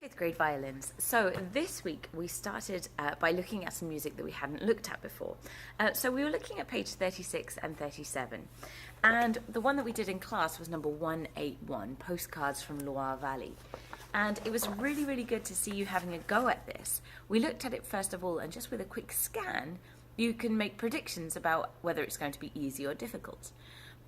Eighth grade violins. So this week we started by looking at some music that we hadn't looked at before. So we were looking at page 36 and 37, and the one that we did in class was number 181, Postcards from Loire Valley. And it was really, really good to see you having a go at this. We looked at it first of all, and just with a quick scan, you can make predictions about whether it's going to be easy or difficult.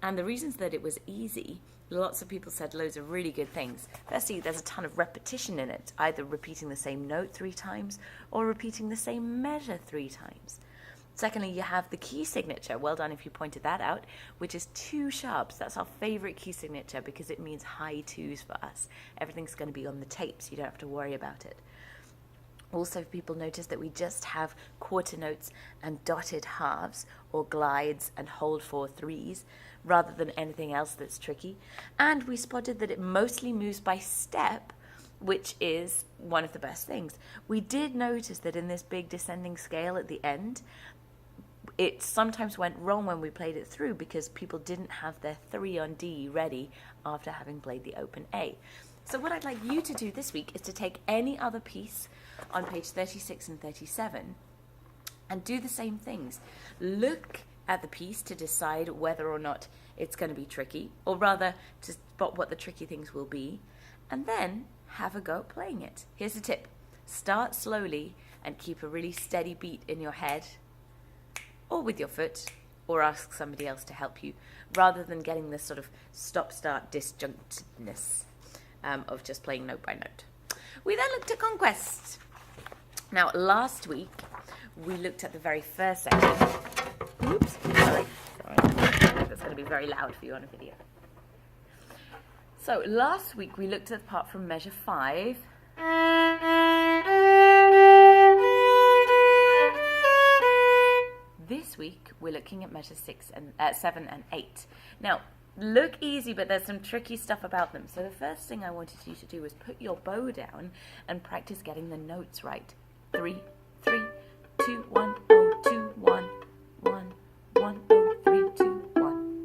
And the reasons that it was easy, lots of people said loads of really good things. Firstly, there's a ton of repetition in it, either repeating the same note 3 times or repeating the same measure 3 times. Secondly, you have the key signature, well done if you pointed that out, which is 2 sharps. That's our favorite key signature because it means high 2s for us. Everything's going to be on the tape, so you don't have to worry about it. Also, people noticed that we just have quarter notes and dotted halves, or glides and hold 4 3s, rather than anything else that's tricky. And we spotted that it mostly moves by step, which is one of the best things. We did notice that in this big descending scale at the end, it sometimes went wrong when we played it through because people didn't have their 3 on D ready after having played the open A. So what I'd like you to do this week is to take any other piece on page 36 and 37 and do the same things. Look at the piece to decide whether or not it's going to be tricky, or rather to spot what the tricky things will be, and then have a go at playing it. Here's the tip. Start slowly and keep a really steady beat in your head or with your foot, or ask somebody else to help you, rather than getting this sort of stop-start disjunctedness of just playing note by note. We then looked at conquest. Now, last week, we looked at the very first section. Oops, sorry. That's going to be very loud for you on a video. So, last week, we looked at the part from measure 5. This week, we're looking at measure 7 and 8. Now, look easy, but there's some tricky stuff about them. So the first thing I wanted you to do was put your bow down and practice getting the notes right. 3, 3, 2, 1, 0, 2, 1, 1, 1, 0, 3, 2, 1.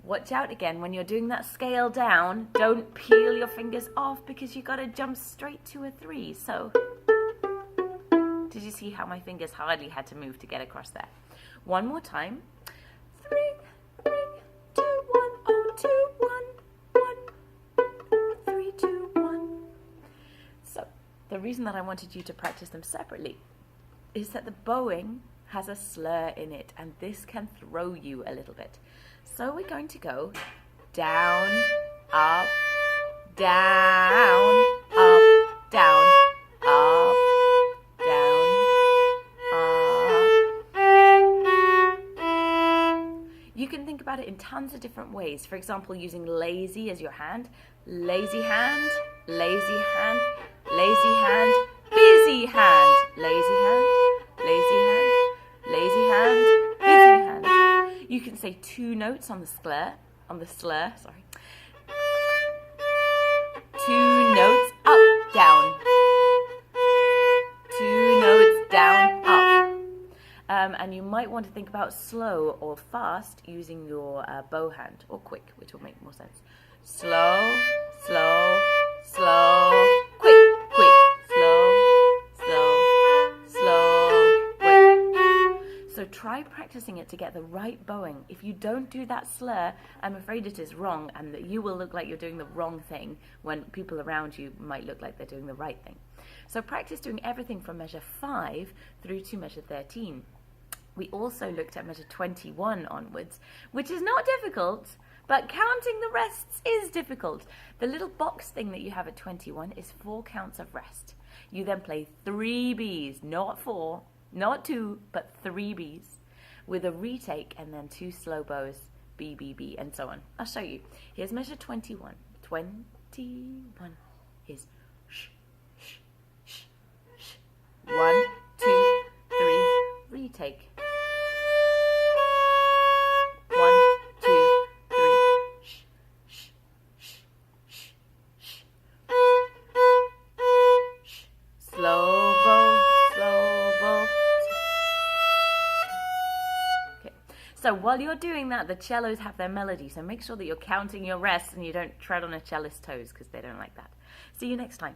Watch out again when you're doing that scale down. Don't peel your fingers off because you got to jump straight to a 3. So, did you see how my fingers hardly had to move to get across there? One more time. 3, 3, 2, 1, 0, 2, 1, 1, 3, 2, 1. So, the reason that I wanted you to practice them separately is that the bowing has a slur in it, and this can throw you a little bit. So we're going to go down, up, down, up, down, up, down, up. You can think about it in tons of different ways. For example, using lazy as your hand, lazy hand, lazy hand, lazy hand, busy hand, lazy hand, lazy hand, lazy hand, busy hand. You can say 2 notes on the slur, sorry. 2 notes up, down. 2 notes down, up. And you might want to think about slow or fast using your bow hand, or quick, which will make more sense. Slow, slow, slow, quick, quick, slow, slow, slow, quick. So try practicing it to get the right bowing. If you don't do that slur, I'm afraid it is wrong, and that you will look like you're doing the wrong thing when people around you might look like they're doing the right thing. So practice doing everything from measure 5 through to measure 13. We also looked at measure 21 onwards, which is not difficult, but counting the rests is difficult. The little box thing that you have at 21 is 4 counts of rest. You then play 3 Bs, not 4, not 2, but 3 Bs, with a retake and then 2 slow bows, B, B, B, and so on. I'll show you. Here's measure 21. 21 is sh, sh, sh, sh. 1, 2, 3, retake. 1, 2, 3, sh, sh, sh, sh, sh. Sh. Slow bow, slow bow. Okay. So while you're doing that, the cellos have their melody, so make sure that you're counting your rests and you don't tread on a cellist's toes because they don't like that. See you next time.